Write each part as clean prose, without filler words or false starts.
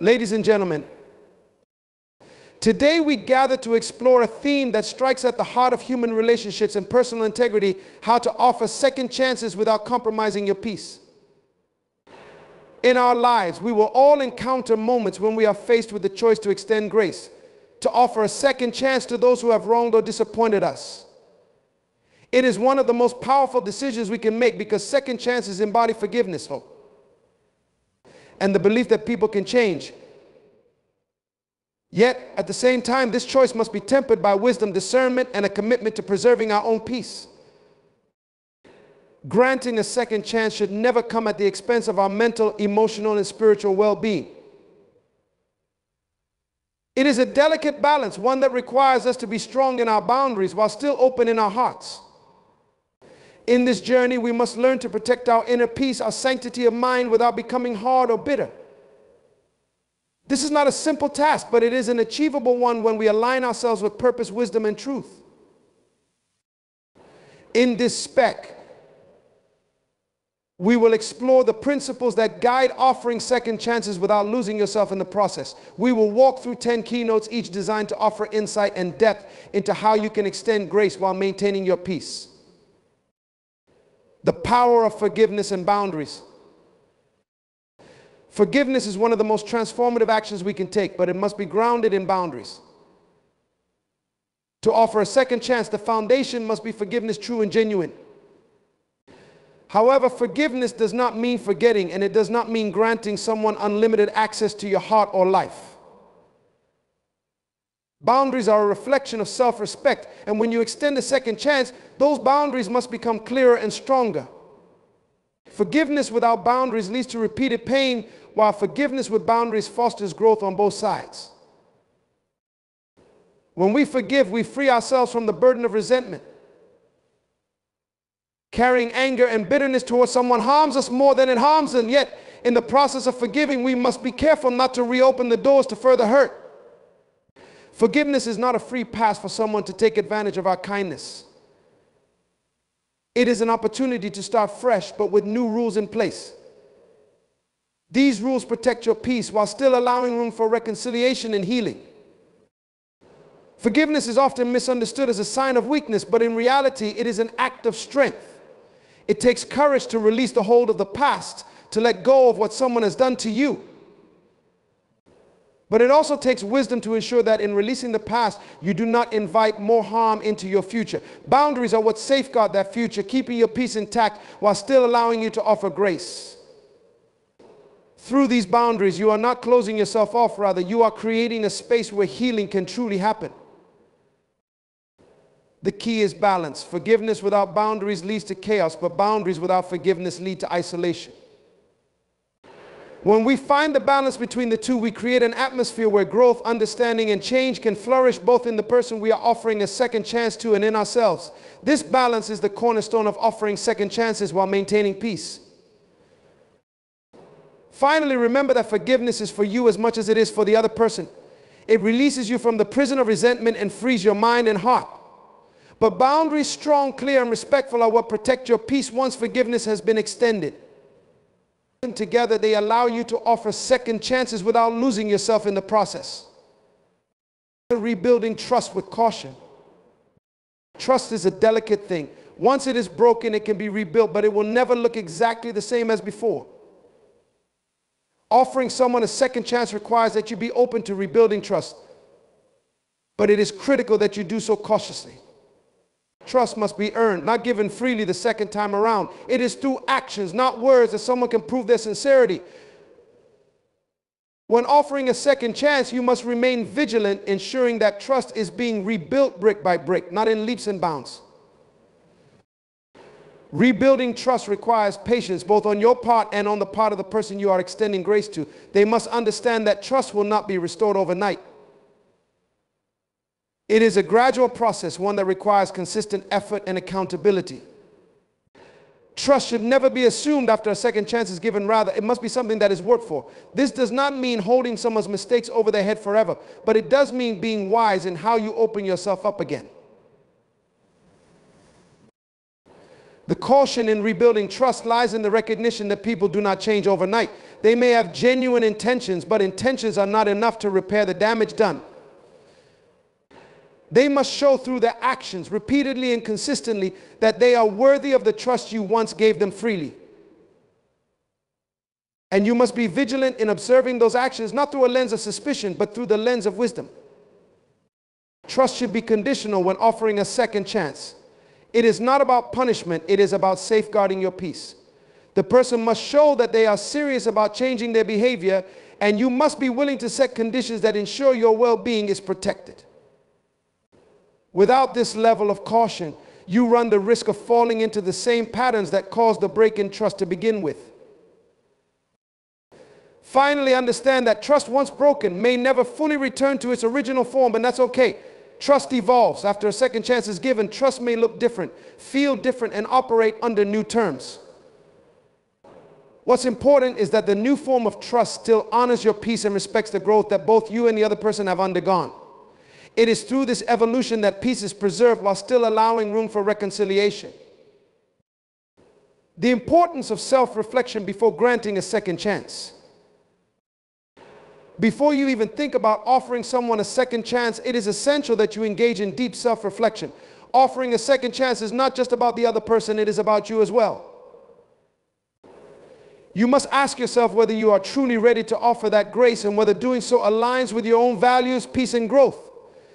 Ladies and gentlemen, today we gather to explore a theme that strikes at the heart of human relationships and personal integrity: how to offer second chances without compromising your peace. In our lives, we will all encounter moments when we are faced with the choice to extend grace, to offer a second chance to those who have wronged or disappointed us. It is one of the most powerful decisions we can make, because second chances embody forgiveness, hope, and the belief that people can change. Yet, at the same time, this choice must be tempered by wisdom, discernment, and a commitment to preserving our own peace. Granting a second chance should never come at the expense of our mental, emotional, and spiritual well-being. It is a delicate balance, one that requires us to be strong in our boundaries while still open in our hearts. In this journey, we must learn to protect our inner peace, our sanctity of mind, without becoming hard or bitter. This is not a simple task, but it is an achievable one when we align ourselves with purpose, wisdom, and truth. In this spec, we will explore the principles that guide offering second chances without losing yourself in the process. We will walk through 10 keynotes, each designed to offer insight and depth into how you can extend grace while maintaining your peace. The power of forgiveness and boundaries. Forgiveness is one of the most transformative actions we can take, but it must be grounded in boundaries. To offer a second chance, the foundation must be forgiveness, true and genuine. However, forgiveness does not mean forgetting, and it does not mean granting someone unlimited access to your heart or life. Boundaries are a reflection of self-respect, and when you extend a second chance, those boundaries must become clearer and stronger. Forgiveness without boundaries leads to repeated pain, while forgiveness with boundaries fosters growth on both sides. When we forgive, we free ourselves from the burden of resentment. Carrying anger and bitterness towards someone harms us more than it harms them, yet in the process of forgiving, we must be careful not to reopen the doors to further hurt. Forgiveness is not a free pass for someone to take advantage of our kindness. It is an opportunity to start fresh, but with new rules in place. These rules protect your peace while still allowing room for reconciliation and healing. Forgiveness is often misunderstood as a sign of weakness, but in reality, it is an act of strength. It takes courage to release the hold of the past, to let go of what someone has done to you. But it also takes wisdom to ensure that in releasing the past, you do not invite more harm into your future. Boundaries are what safeguard that future, keeping your peace intact while still allowing you to offer grace. Through these boundaries, you are not closing yourself off, rather, you are creating a space where healing can truly happen. The key is balance. Forgiveness without boundaries leads to chaos, but boundaries without forgiveness lead to isolation. When we find the balance between the two, we create an atmosphere where growth, understanding, and change can flourish, both in the person we are offering a second chance to and in ourselves. This balance is the cornerstone of offering second chances while maintaining peace. Finally, remember that forgiveness is for you as much as it is for the other person. It releases you from the prison of resentment and frees your mind and heart. But boundaries, strong, clear, and respectful, are what protect your peace once forgiveness has been extended. Together, they allow you to offer second chances without losing yourself in the process. Rebuilding trust with caution. Trust is a delicate thing. Once it is broken, it can be rebuilt, but it will never look exactly the same as before. Offering someone a second chance requires that you be open to rebuilding trust, but it is critical that you do so cautiously. Trust must be earned, not given freely the second time around. It is through actions, not words, that someone can prove their sincerity. When offering a second chance, you must remain vigilant, ensuring that trust is being rebuilt brick by brick, not in leaps and bounds. Rebuilding trust requires patience, both on your part and on the part of the person you are extending grace to. They must understand that trust will not be restored overnight. It is a gradual process, one that requires consistent effort and accountability. Trust should never be assumed after a second chance is given. Rather, it must be something that is worked for. This does not mean holding someone's mistakes over their head forever, but it does mean being wise in how you open yourself up again. The caution in rebuilding trust lies in the recognition that people do not change overnight. They may have genuine intentions, but intentions are not enough to repair the damage done. They must show through their actions, repeatedly and consistently, that they are worthy of the trust you once gave them freely. And you must be vigilant in observing those actions, not through a lens of suspicion, but through the lens of wisdom. Trust should be conditional when offering a second chance. It is not about punishment, it is about safeguarding your peace. The person must show that they are serious about changing their behavior, and you must be willing to set conditions that ensure your well-being is protected. Without this level of caution, you run the risk of falling into the same patterns that caused the break in trust to begin with. Finally, understand that trust once broken may never fully return to its original form, and that's okay. Trust evolves. After a second chance is given, trust may look different, feel different, and operate under new terms. What's important is that the new form of trust still honors your peace and respects the growth that both you and the other person have undergone. It is through this evolution that peace is preserved while still allowing room for reconciliation. The importance of self-reflection before granting a second chance. Before you even think about offering someone a second chance, it is essential that you engage in deep self-reflection. Offering a second chance is not just about the other person, it is about you as well. You must ask yourself whether you are truly ready to offer that grace and whether doing so aligns with your own values, peace, and growth.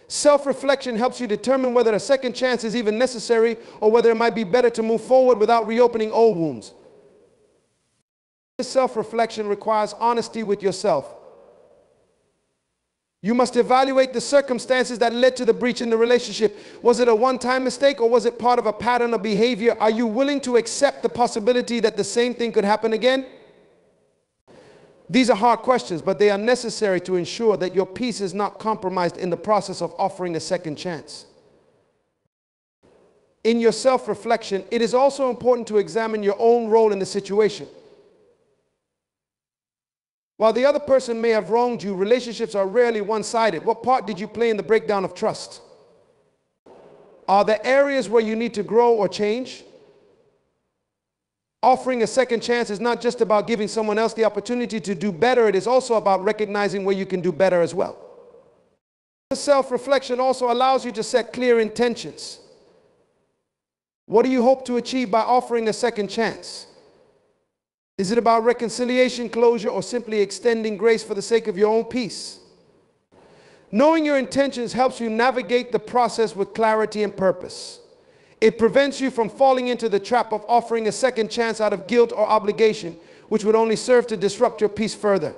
Self-reflection helps you determine whether a second chance is even necessary or whether it might be better to move forward without reopening old wounds. This self-reflection requires honesty with yourself. You must evaluate the circumstances that led to the breach in the relationship. Was it a one-time mistake or was it part of a pattern of behavior? Are you willing to accept the possibility that the same thing could happen again? These are hard questions, but they are necessary to ensure that your peace is not compromised in the process of offering a second chance. In your self-reflection, it is also important to examine your own role in the situation. While the other person may have wronged you, relationships are rarely one-sided. What part did you play in the breakdown of trust? Are there areas where you need to grow or change? Offering a second chance is not just about giving someone else the opportunity to do better, it is also about recognizing where you can do better as well. Self-reflection also allows you to set clear intentions. What do you hope to achieve by offering a second chance? Is it about reconciliation, closure, or simply extending grace for the sake of your own peace? Knowing your intentions helps you navigate the process with clarity and purpose. It prevents you from falling into the trap of offering a second chance out of guilt or obligation, which would only serve to disrupt your peace further.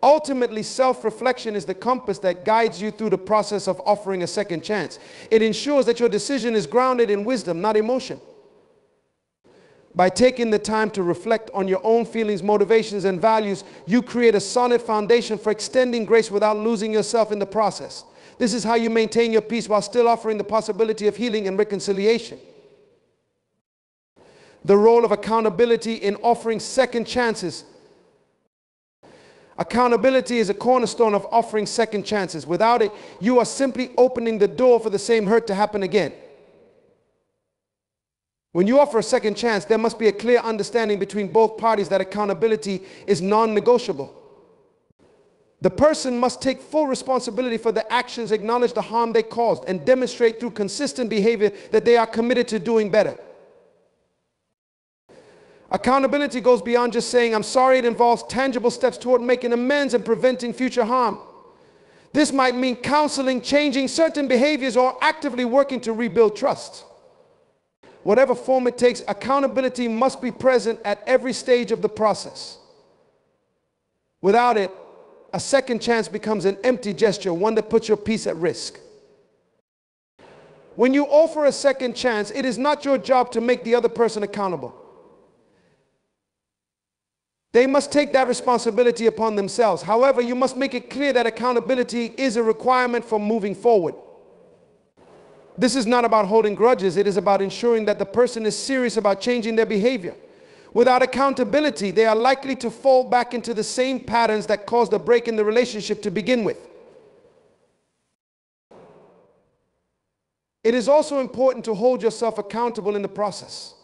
Ultimately, self-reflection is the compass that guides you through the process of offering a second chance. It ensures that your decision is grounded in wisdom, not emotion. By taking the time to reflect on your own feelings, motivations, and values, you create a solid foundation for extending grace without losing yourself in the process. This is how you maintain your peace while still offering the possibility of healing and reconciliation. The role of accountability in offering second chances. Accountability is a cornerstone of offering second chances. Without it, you are simply opening the door for the same hurt to happen again. When you offer a second chance, there must be a clear understanding between both parties that accountability is non-negotiable. The person must take full responsibility for the actions, acknowledge the harm they caused, and demonstrate through consistent behavior that they are committed to doing better. Accountability goes beyond just saying, "I'm sorry." It involves tangible steps toward making amends and preventing future harm. This might mean counseling, changing certain behaviors, or actively working to rebuild trust. Whatever form it takes, accountability must be present at every stage of the process. Without it, a second chance becomes an empty gesture, one that puts your peace at risk. When you offer a second chance, it is not your job to make the other person accountable. They must take that responsibility upon themselves. However, you must make it clear that accountability is a requirement for moving forward. This is not about holding grudges. It is about ensuring that the person is serious about changing their behavior. Without accountability, they are likely to fall back into the same patterns that caused a break in the relationship to begin with. It is also important to hold yourself accountable in the process.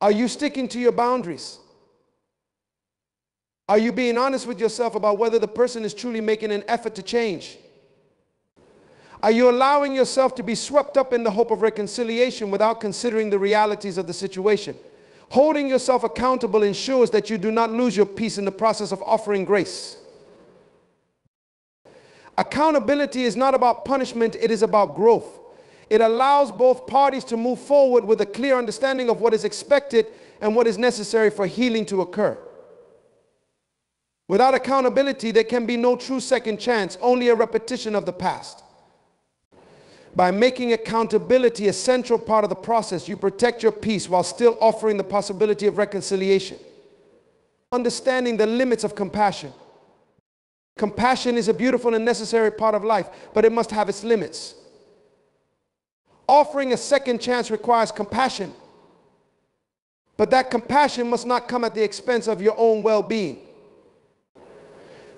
Are you sticking to your boundaries? Are you being honest with yourself about whether the person is truly making an effort to change? Are you allowing yourself to be swept up in the hope of reconciliation without considering the realities of the situation? Holding yourself accountable ensures that you do not lose your peace in the process of offering grace. Accountability is not about punishment, it is about growth. It allows both parties to move forward with a clear understanding of what is expected and what is necessary for healing to occur. Without accountability, there can be no true second chance, only a repetition of the past. By making accountability a central part of the process, you protect your peace while still offering the possibility of reconciliation. Understanding the limits of compassion. Compassion is a beautiful and necessary part of life, but it must have its limits. Offering a second chance requires compassion, but that compassion must not come at the expense of your own well-being.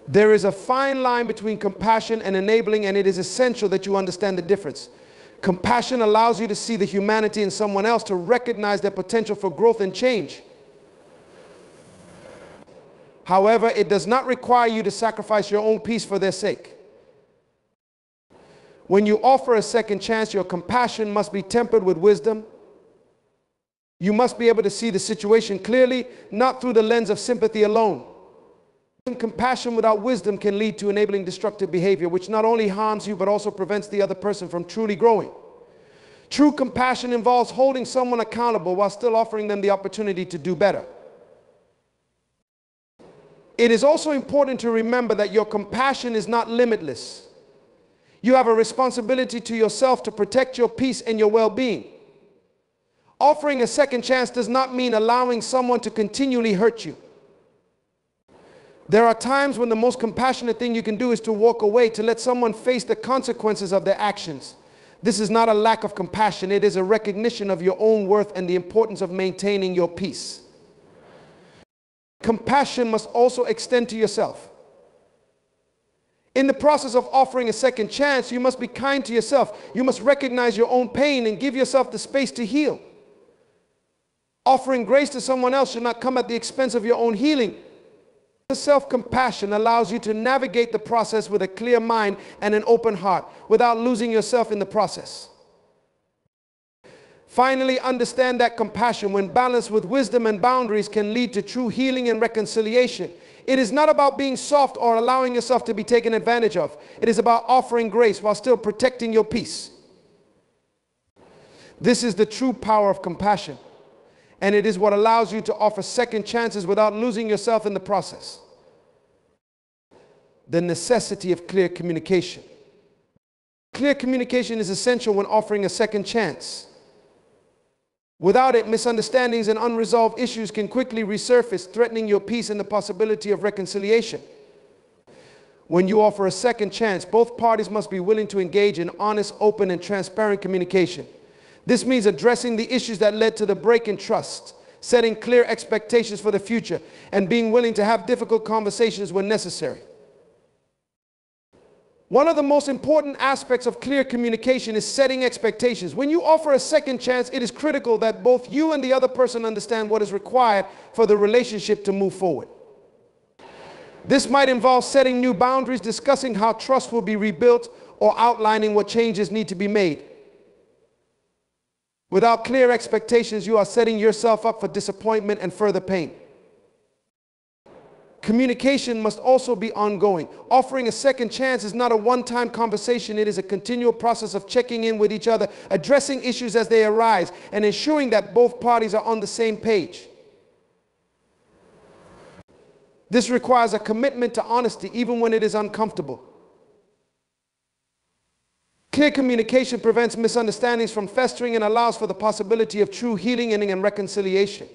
There is a fine line between compassion and enabling, and it is essential that you understand the difference. Compassion allows you to see the humanity in someone else, to recognize their potential for growth and change. However, it does not require you to sacrifice your own peace for their sake. When you offer a second chance, your compassion must be tempered with wisdom. You must be able to see the situation clearly, not through the lens of sympathy alone. Compassion without wisdom can lead to enabling destructive behavior, which not only harms you but also prevents the other person from truly growing. True compassion involves holding someone accountable while still offering them the opportunity to do better. It is also important to remember that your compassion is not limitless. You have a responsibility to yourself to protect your peace and your well-being. Offering a second chance does not mean allowing someone to continually hurt you. There are times when the most compassionate thing you can do is to walk away, to let someone face the consequences of their actions. This is not a lack of compassion. It is a recognition of your own worth and the importance of maintaining your peace. Compassion must also extend to yourself. In the process of offering a second chance, you must be kind to yourself. You must recognize your own pain and give yourself the space to heal. Offering grace to someone else should not come at the expense of your own healing. Self-compassion allows you to navigate the process with a clear mind and an open heart without losing yourself in the process. Finally, understand that compassion, when balanced with wisdom and boundaries, can lead to true healing and reconciliation. It is not about being soft or allowing yourself to be taken advantage of. It is about offering grace while still protecting your peace. This is the true power of compassion, and it is what allows you to offer second chances without losing yourself in the process. The necessity of clear communication. Clear communication is essential when offering a second chance. Without it, misunderstandings and unresolved issues can quickly resurface, threatening your peace and the possibility of reconciliation. When you offer a second chance, both parties must be willing to engage in honest, open, and transparent communication. This means addressing the issues that led to the break in trust, setting clear expectations for the future, and being willing to have difficult conversations when necessary. One of the most important aspects of clear communication is setting expectations. When you offer a second chance, it is critical that both you and the other person understand what is required for the relationship to move forward. This might involve setting new boundaries, discussing how trust will be rebuilt, or outlining what changes need to be made. Without clear expectations, you are setting yourself up for disappointment and further pain. Communication must also be ongoing. Offering a second chance is not a one-time conversation. It is a continual process of checking in with each other, addressing issues as they arise, and ensuring that both parties are on the same page. This requires a commitment to honesty, even when it is uncomfortable. Clear communication prevents misunderstandings from festering and allows for the possibility of true healing and reconciliation.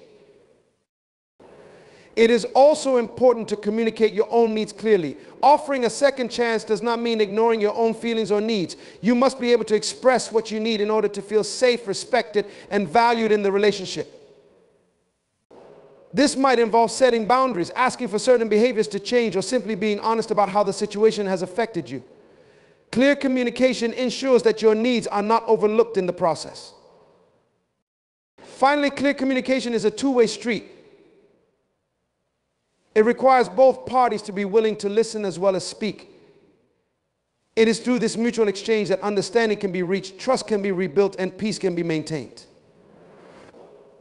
It is also important to communicate your own needs clearly. Offering a second chance does not mean ignoring your own feelings or needs. You must be able to express what you need in order to feel safe, respected, and valued in the relationship. This might involve setting boundaries, asking for certain behaviors to change, or simply being honest about how the situation has affected you. Clear communication ensures that your needs are not overlooked in the process. Finally, clear communication is a two-way street. It requires both parties to be willing to listen as well as speak. It is through this mutual exchange that understanding can be reached, trust can be rebuilt, and peace can be maintained.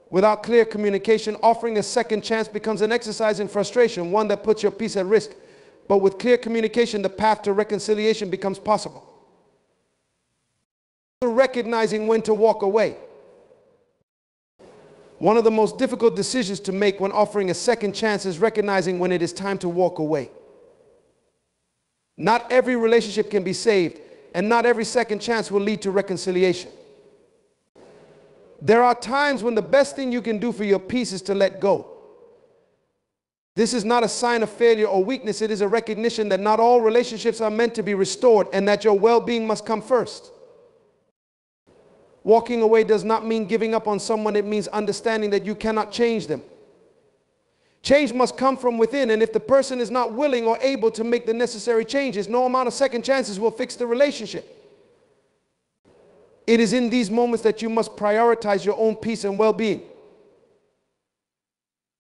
Without clear communication, offering a second chance becomes an exercise in frustration, one that puts your peace at risk. But with clear communication, the path to reconciliation becomes possible. Recognizing when to walk away. One of the most difficult decisions to make when offering a second chance is recognizing when it is time to walk away. Not every relationship can be saved, and not every second chance will lead to reconciliation. There are times when the best thing you can do for your peace is to let go. This is not a sign of failure or weakness. It is a recognition that not all relationships are meant to be restored and that your well-being must come first. Walking away does not mean giving up on someone. It means understanding that you cannot change them. Change must come from within, and if the person is not willing or able to make the necessary changes, no amount of second chances will fix the relationship. It is in these moments that you must prioritize your own peace and well-being.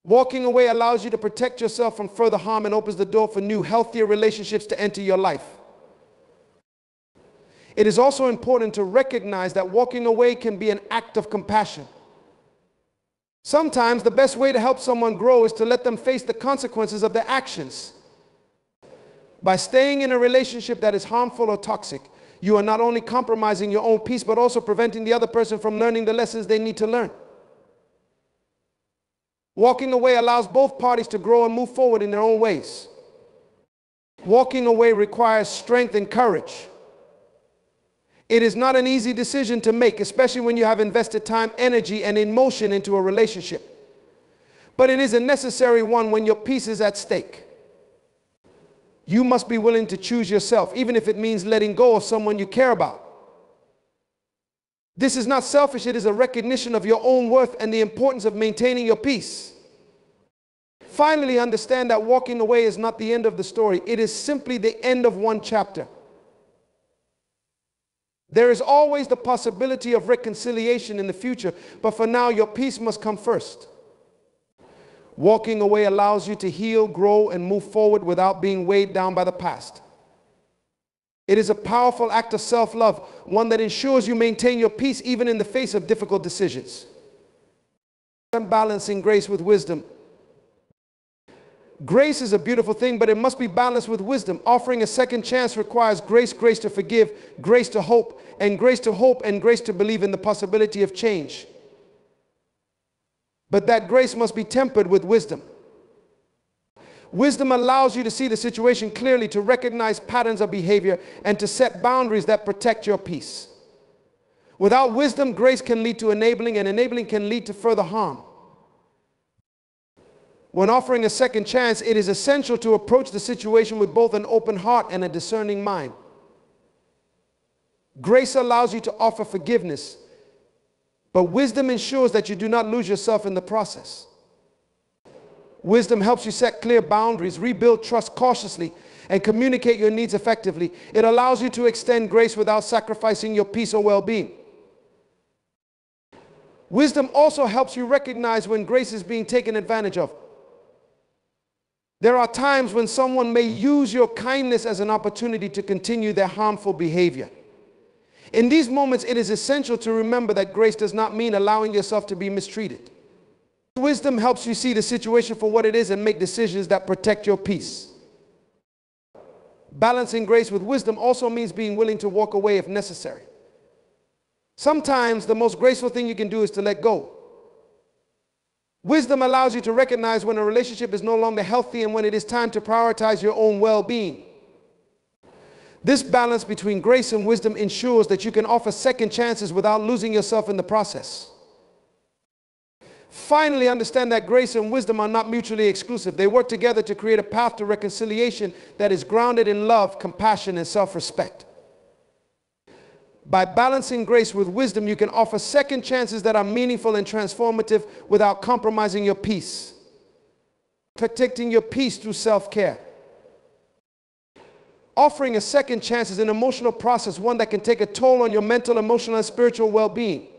Walking away allows you to protect yourself from further harm and opens the door for new, healthier relationships to enter your life. It is also important to recognize that walking away can be an act of compassion. Sometimes the best way to help someone grow is to let them face the consequences of their actions. By staying in a relationship that is harmful or toxic, you are not only compromising your own peace, but also preventing the other person from learning the lessons they need to learn. Walking away allows both parties to grow and move forward in their own ways. Walking away requires strength and courage. It is not an easy decision to make, especially when you have invested time, energy, and emotion into a relationship. But it is a necessary one when your peace is at stake. You must be willing to choose yourself, even if it means letting go of someone you care about. This is not selfish. It is a recognition of your own worth and the importance of maintaining your peace. Finally, understand that walking away is not the end of the story. It is simply the end of one chapter. There is always the possibility of reconciliation in the future, but for now, your peace must come first. Walking away allows you to heal, grow, and move forward without being weighed down by the past. It is a powerful act of self-love, one that ensures you maintain your peace even in the face of difficult decisions. Balancing grace with wisdom. Grace is a beautiful thing, but it must be balanced with wisdom. Offering a second chance requires grace, grace to forgive, grace to hope, and grace to believe in the possibility of change. But that grace must be tempered with wisdom. Wisdom allows you to see the situation clearly, to recognize patterns of behavior, and to set boundaries that protect your peace. Without wisdom, grace can lead to enabling, and enabling can lead to further harm. When offering a second chance, it is essential to approach the situation with both an open heart and a discerning mind. Grace allows you to offer forgiveness, but wisdom ensures that you do not lose yourself in the process. Wisdom helps you set clear boundaries, rebuild trust cautiously, and communicate your needs effectively. It allows you to extend grace without sacrificing your peace or well-being. Wisdom also helps you recognize when grace is being taken advantage of. There are times when someone may use your kindness as an opportunity to continue their harmful behavior. In these moments, it is essential to remember that grace does not mean allowing yourself to be mistreated. Wisdom helps you see the situation for what it is and make decisions that protect your peace. Balancing grace with wisdom also means being willing to walk away if necessary. Sometimes the most graceful thing you can do is to let go. Wisdom allows you to recognize when a relationship is no longer healthy and when it is time to prioritize your own well-being. This balance between grace and wisdom ensures that you can offer second chances without losing yourself in the process. Finally, understand that grace and wisdom are not mutually exclusive. They work together to create a path to reconciliation that is grounded in love, compassion, and self-respect. By balancing grace with wisdom, you can offer second chances that are meaningful and transformative without compromising your peace. Protecting your peace through self-care. Offering a second chance is an emotional process, one that can take a toll on your mental, emotional, and spiritual well-being.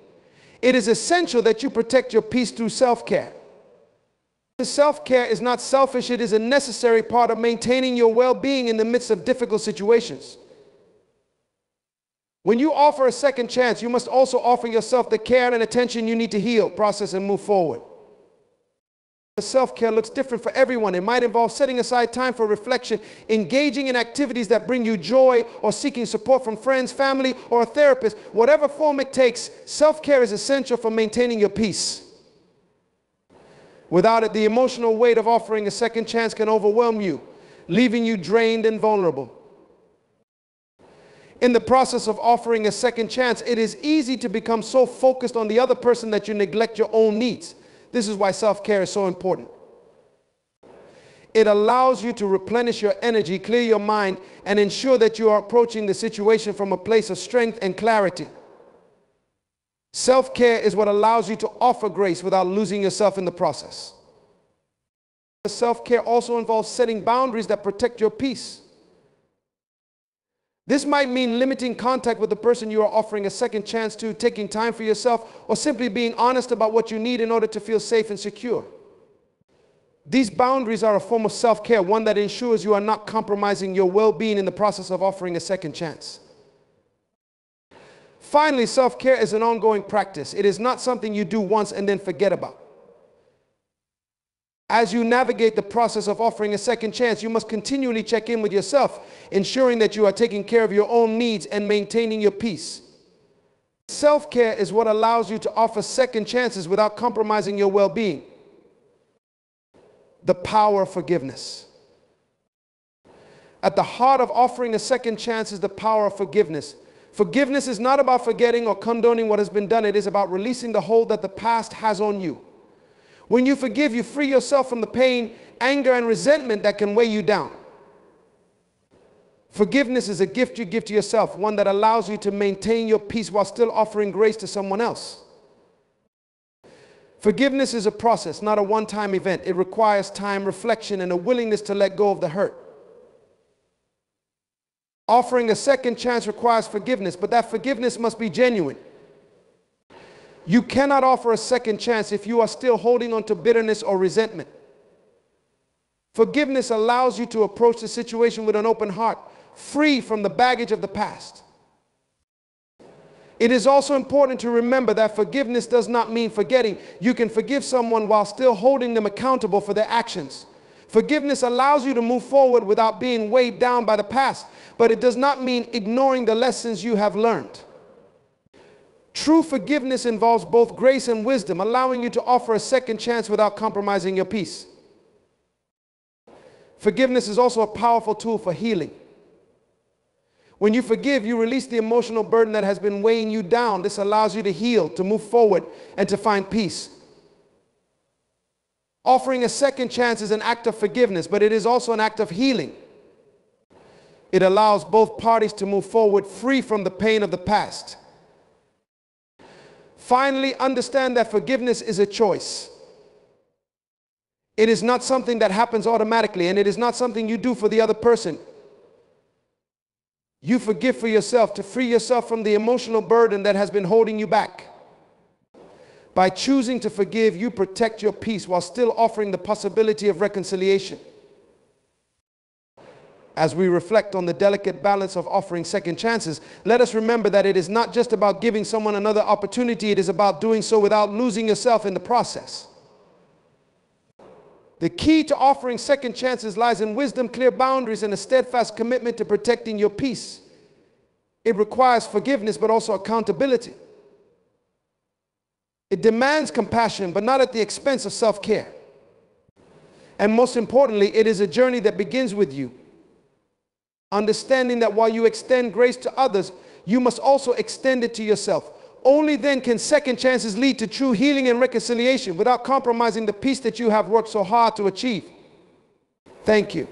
It is essential that you protect your peace through self-care. Self-care is not selfish, it is a necessary part of maintaining your well-being in the midst of difficult situations. When you offer a second chance, you must also offer yourself the care and attention you need to heal, process, and move forward. Self-care looks different for everyone. It might involve setting aside time for reflection, engaging in activities that bring you joy, or seeking support from friends, family, or a therapist. Whatever form it takes, self-care is essential for maintaining your peace. Without it, the emotional weight of offering a second chance can overwhelm you, leaving you drained and vulnerable. In the process of offering a second chance, it is easy to become so focused on the other person that you neglect your own needs. This is why self-care is so important. It allows you to replenish your energy, clear your mind, and ensure that you are approaching the situation from a place of strength and clarity. Self-care is what allows you to offer grace without losing yourself in the process. Self-care also involves setting boundaries that protect your peace. This might mean limiting contact with the person you are offering a second chance to, taking time for yourself, or simply being honest about what you need in order to feel safe and secure. These boundaries are a form of self-care, one that ensures you are not compromising your well-being in the process of offering a second chance. Finally, self-care is an ongoing practice. It is not something you do once and then forget about. As you navigate the process of offering a second chance, you must continually check in with yourself, ensuring that you are taking care of your own needs and maintaining your peace. Self-care is what allows you to offer second chances without compromising your well-being. The power of forgiveness. At the heart of offering a second chance is the power of forgiveness. Forgiveness is not about forgetting or condoning what has been done. It is about releasing the hold that the past has on you. When you forgive, you free yourself from the pain, anger, and resentment that can weigh you down. Forgiveness is a gift you give to yourself, one that allows you to maintain your peace while still offering grace to someone else. Forgiveness is a process, not a one-time event. It requires time, reflection, and a willingness to let go of the hurt. Offering a second chance requires forgiveness, but that forgiveness must be genuine. You cannot offer a second chance if you are still holding on to bitterness or resentment. Forgiveness allows you to approach the situation with an open heart, free from the baggage of the past. It is also important to remember that forgiveness does not mean forgetting. You can forgive someone while still holding them accountable for their actions. Forgiveness allows you to move forward without being weighed down by the past, but it does not mean ignoring the lessons you have learned. True forgiveness involves both grace and wisdom, allowing you to offer a second chance without compromising your peace. Forgiveness is also a powerful tool for healing. When you forgive, you release the emotional burden that has been weighing you down. This allows you to heal, to move forward, and to find peace. Offering a second chance is an act of forgiveness, but it is also an act of healing. It allows both parties to move forward free from the pain of the past. Finally, understand that forgiveness is a choice. It is not something that happens automatically, and it is not something you do for the other person. You forgive for yourself to free yourself from the emotional burden that has been holding you back. By choosing to forgive, you protect your peace while still offering the possibility of reconciliation. As we reflect on the delicate balance of offering second chances, let us remember that it is not just about giving someone another opportunity, it is about doing so without losing yourself in the process. The key to offering second chances lies in wisdom, clear boundaries, and a steadfast commitment to protecting your peace. It requires forgiveness, but also accountability. It demands compassion, but not at the expense of self-care. And most importantly, it is a journey that begins with you. Understanding that while you extend grace to others, you must also extend it to yourself. Only then can second chances lead to true healing and reconciliation without compromising the peace that you have worked so hard to achieve. Thank you.